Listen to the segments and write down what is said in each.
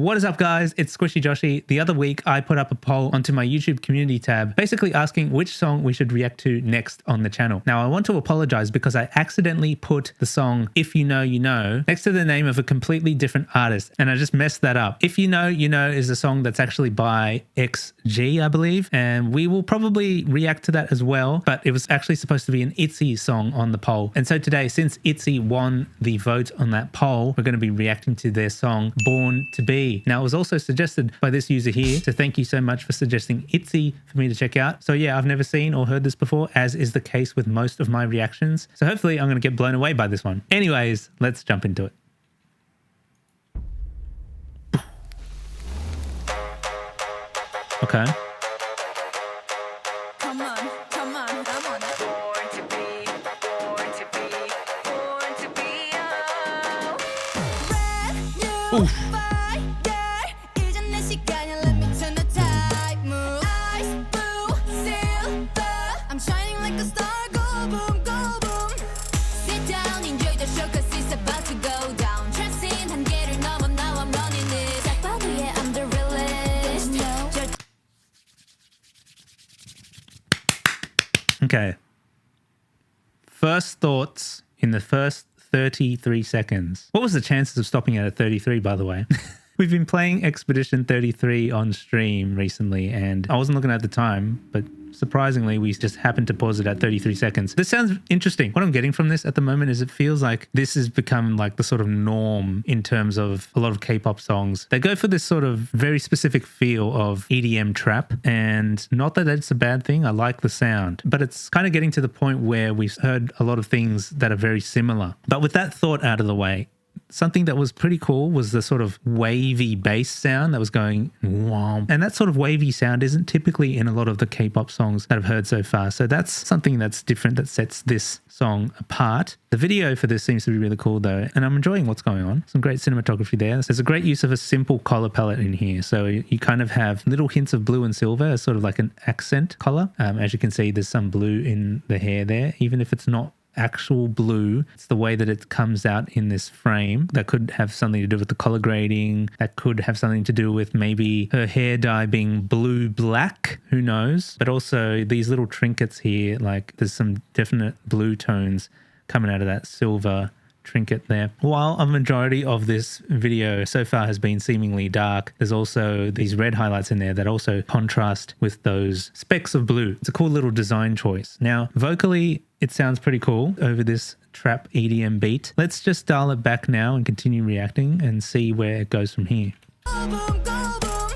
What is up, guys? It's Squishy Joshi. The other week, I put up a poll onto my YouTube community tab, basically asking which song we should react to next on the channel. Now, I want to apologize because I accidentally put the song If You Know, You Know next to the name of a completely different artist, and I just messed that up. If You Know, You Know is a song that's actually by XG, I believe, and we will probably react to that as well, but it was actually supposed to be an Itzy song on the poll. And so today, since Itzy won the vote on that poll, we're going to be reacting to their song Born to Be. Now, it was also suggested by this user here, so thank you so much for suggesting Itzy for me to check out. So yeah, I've never seen or heard this before, as is the case with most of my reactions. So hopefully I'm going to get blown away by this one. Anyways, let's jump into it. Okay. Come on, I'm on it. Born to be, born to be, born to be, oh. Brand new Oof. fire, 이젠 내 시간이야, let me turn the tide, move. Ice, blue, silver, I'm shining like a star, go boom, go boom. Sit down, enjoy the show, cause it's about to go down. Tracing 한계를 넘어, now I'm running it. 딱 봐도 yeah, I'm the realest. Okay. First thoughts in the first 33 seconds. What was the chances of stopping at 33, by the way? We've been playing Expedition 33 on stream recently, and I wasn't looking at the time, but surprisingly, we just happened to pause it at 33 seconds. This sounds interesting. What I'm getting from this at the moment is it feels like this has become like the sort of norm in terms of a lot of K-pop songs. They go for this sort of very specific feel of EDM trap, and not that it's a bad thing. I like the sound, but it's kind of getting to the point where we've heard a lot of things that are very similar. But with that thought out of the way, something that was pretty cool was the sort of wavy bass sound that was going womp. And that sort of wavy sound isn't typically in a lot of the K-pop songs that I've heard so far. So that's something that's different that sets this song apart. The video for this seems to be really cool though, and I'm enjoying what's going on. Some great cinematography there. There's a great use of a simple color palette in here. So you kind of have little hints of blue and silver as sort of like an accent color. As you can see, there's some blue in the hair there, even if it's not actual blue. It's the way that it comes out in this frame that could have something to do with the color grading, that could have something to do with maybe her hair dye being blue black, who knows. But also these little trinkets here, like there's some definite blue tones coming out of that silver trinket there. While a majority of this video so far has been seemingly dark, there's also these red highlights in there that also contrast with those specks of blue. It's a cool little design choice. Now, vocally, it sounds pretty cool over this trap EDM beat. Let's just dial it back now and continue reacting and see where it goes from here. Go boom, go boom.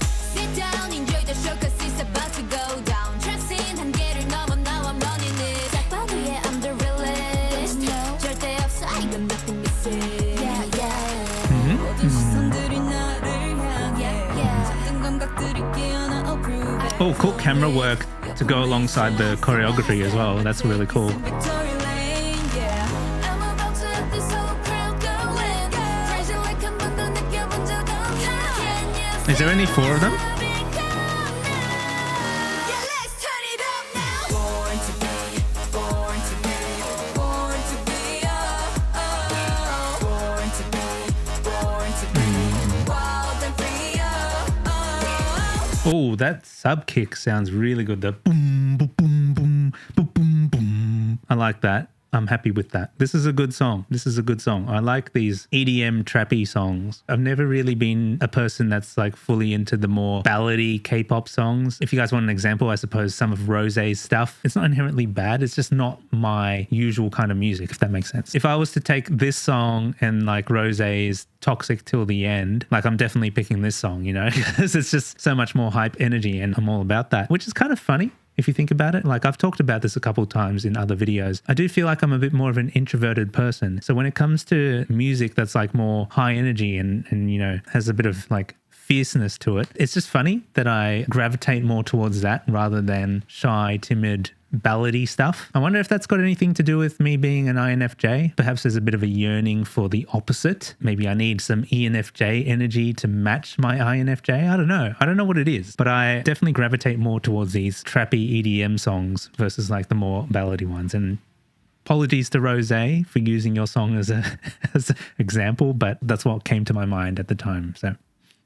Sit down, enjoy the show, cause it's about to go down. Tracing 한계를 넘어, now I'm running it. 딱 봐도 yeah, I'm the realest. 절대 없어, 이건 nothing missing. Yeah, yeah. 모든 시선들이 나를 향해. 작은 감각들이 깨어나, oh, prove it. Oh, cool camera work to go alongside the choreography as well. That's really cool. Victory lane, yeah. I'm about to have this whole crowd going. Rising like 한 번도 느껴본 적 없나. Can you Is there only 4 of them? Yeah, let's turn it up now. Born to be, born to be, born to be, oh, oh. Born to be, born to be, wild and free, oh, oh. Oh, that sub kick sounds really good. The boom, boom, boom, boom, boom, boom, boom. I like that. I'm happy with that. This is a good song. This is a good song. I like these EDM trappy songs. I've never really been a person that's like fully into the more ballady K-pop songs. If you guys want an example, I suppose some of Rosé's stuff. It's not inherently bad. It's just not my usual kind of music, if that makes sense. If I was to take this song and like Rosé's Toxic Till the End, like I'm definitely picking this song, you know, because it's just so much more hype energy and I'm all about that, which is kind of funny. If you think about it, like I've talked about this a couple of times in other videos, I do feel like I'm a bit more of an introverted person. So when it comes to music that's like more high energy and you know, has a bit of like fierceness to it, it's just funny that I gravitate more towards that rather than shy, timid, ballady stuff. I wonder if that's got anything to do with me being an INFJ. Perhaps there's a bit of a yearning for the opposite. Maybe I need some ENFJ energy to match my INFJ. I don't know. I don't know what it is, but I definitely gravitate more towards these trappy EDM songs versus like the more ballady ones. And apologies to Rosé for using your song as an example, but that's what came to my mind at the time. So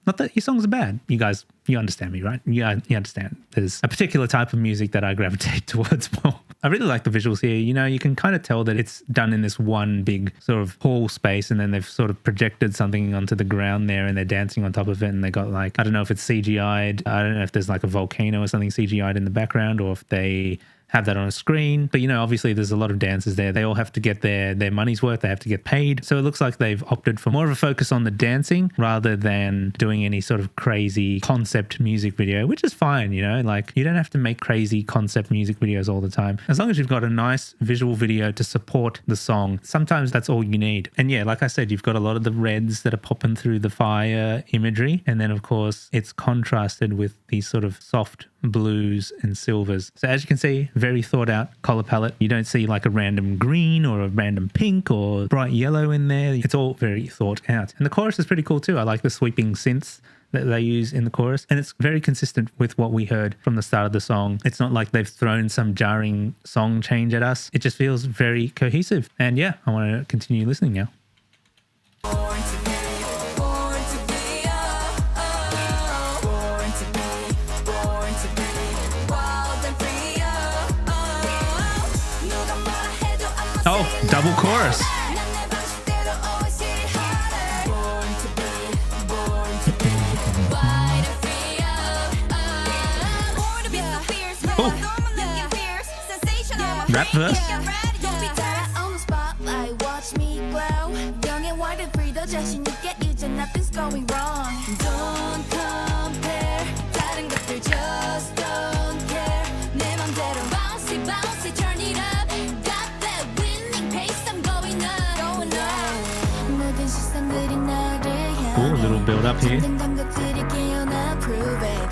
Not that your songs are bad. You guys, you understand me, right? You understand. There's a particular type of music that I gravitate towards more. I really like the visuals here. You know, you can kind of tell that it's done in this one big sort of hall space, and then they've sort of projected something onto the ground there, and they're dancing on top of it, and they got like, I don't know if it's CGI'd. I don't know if there's like a volcano or something CGI'd in the background, or if they have that on a screen. But, you know, obviously there's a lot of dancers there. They all have to get their money's worth. They have to get paid. So it looks like they've opted for more of a focus on the dancing rather than doing any sort of crazy concept music video, which is fine, you know, like you don't have to make crazy concept music videos all the time. As long as you've got a nice visual video to support the song, sometimes that's all you need. And yeah, like I said, you've got a lot of the reds that are popping through the fire imagery. And then of course it's contrasted with these sort of soft blues and silvers. So as you can see, very thought out color palette. You don't see like a random green or a random pink or bright yellow in there. It's all very thought out. And the chorus is pretty cool too. I like the sweeping synths that they use in the chorus, and it's very consistent with what we heard from the start of the song. It's not like they've thrown some jarring song change at us. It just feels very cohesive. And yeah, I want to continue listening now. Oh, double chorus. Oh, rap verse. Nothing's going wrong. Don't compare. 다른 것들 just don't care. 내 맘대로 bouncy bouncy turn it up. Got that winning pace. I'm going up, going up. 모든 시선들이 나를 향해. Ooh, a little build up here. 잠든 감각들이 깨어나 prove it.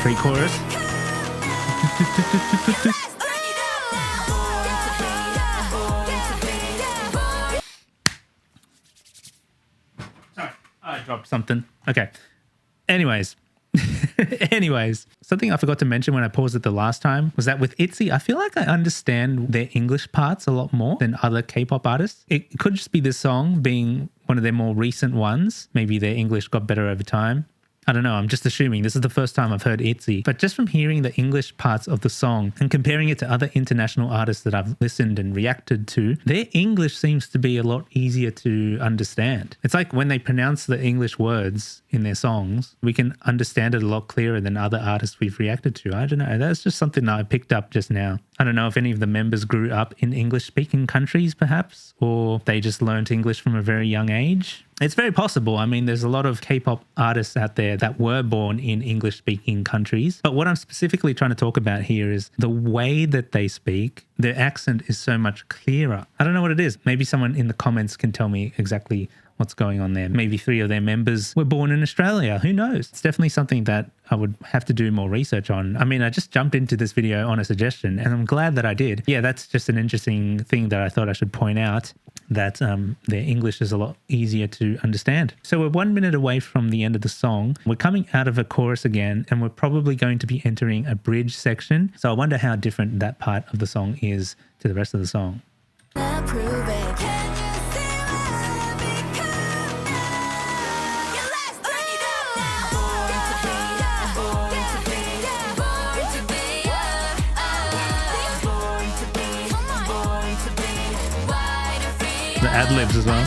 Pre-chorus. Sorry, I dropped something. Okay. Anyways, something I forgot to mention when I paused it the last time was that with Itzy, I feel like I understand their English parts a lot more than other K-pop artists. It could just be this song being one of their more recent ones. Maybe their English got better over time. I don't know, I'm just assuming. This is the first time I've heard Itzy. But just from hearing the English parts of the song and comparing it to other international artists that I've listened and reacted to, their English seems to be a lot easier to understand. It's like when they pronounce the English words in their songs, we can understand it a lot clearer than other artists we've reacted to. I don't know, that's just something that I picked up just now. I don't know if any of the members grew up in English-speaking countries, perhaps, or they just learned English from a very young age. It's very possible. I mean, there's a lot of K-pop artists out there that were born in English-speaking countries. But what I'm specifically trying to talk about here is the way that they speak. Their accent is so much clearer. I don't know what it is. Maybe someone in the comments can tell me exactly what's going on there. Maybe 3 of their members were born in Australia. Who knows? It's definitely something that I would have to do more research on. I mean, I just jumped into this video on a suggestion, and I'm glad that I did. Yeah, that's just an interesting thing that I thought I should point out, that their English is a lot easier to understand. So we're 1 minute away from the end of the song. We're coming out of a chorus again, and we're probably going to be entering a bridge section. So I wonder how different that part of the song is to the rest of the song. The ad-libs as well.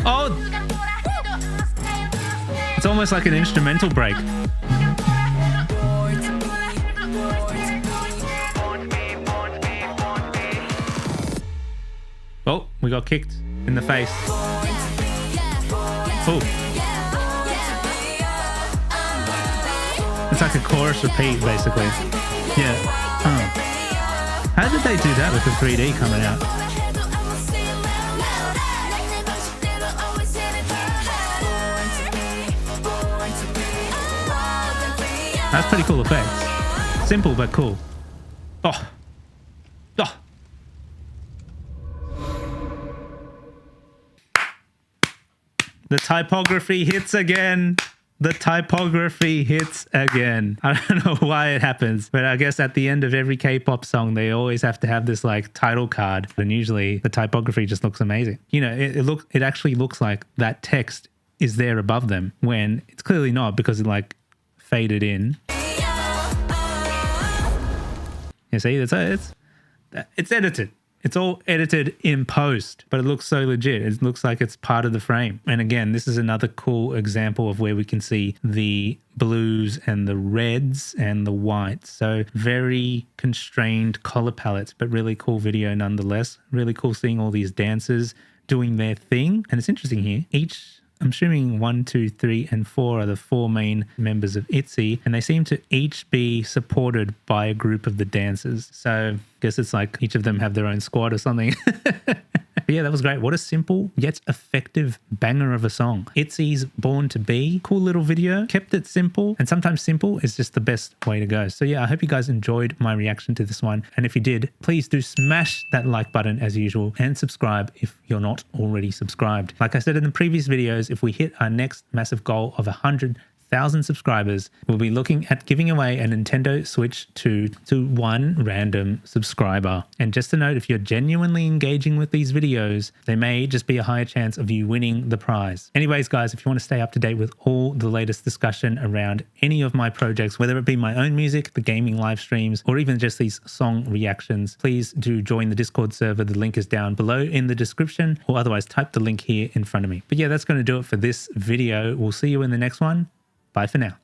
Oh! It's almost like an instrumental break. Oh, we got kicked in the face. Oh. It's like a chorus repeat, basically. Yeah. Oh. How did they do that with the 3D coming out? That's pretty cool effects. Simple but cool. Oh. Oh. The typography hits again. The typography hits again. I don't know why it happens, but I guess at the end of every K-pop song, they always have to have this like title card. And usually the typography just looks amazing. You know, it actually looks like that text is there above them when it's clearly not, because it like faded in. You see, it's edited. It's all edited in post, but it looks so legit. It looks like it's part of the frame. And again, this is another cool example of where we can see the blues and the reds and the whites. So very constrained color palettes, but really cool video nonetheless. Really cool seeing all these dancers doing their thing. And it's interesting here. I'm assuming 1, 2, 3, and 4 are the 4 main members of Itzy, and they seem to each be supported by a group of the dancers. So I guess it's like each of them have their own squad or something. But yeah, that was great. What a simple yet effective banger of a song. Itzy's Born to Be. Cool little video. Kept it simple, and sometimes simple is just the best way to go. So yeah, I hope you guys enjoyed my reaction to this one. And if you did, please do smash that like button as usual and subscribe if you're not already subscribed. Like I said in the previous videos, if we hit our next massive goal of 100,000 subscribers, we'll be looking at giving away a Nintendo Switch 2 to one random subscriber. And just a note, if you're genuinely engaging with these videos, there may just be a higher chance of you winning the prize. Anyways, guys, if you want to stay up to date with all the latest discussion around any of my projects, whether it be my own music, the gaming live streams, or even just these song reactions, please do join the Discord server. The link is down below in the description, or otherwise type the link here in front of me. But yeah, that's going to do it for this video. We'll see you in the next one. Bye for now.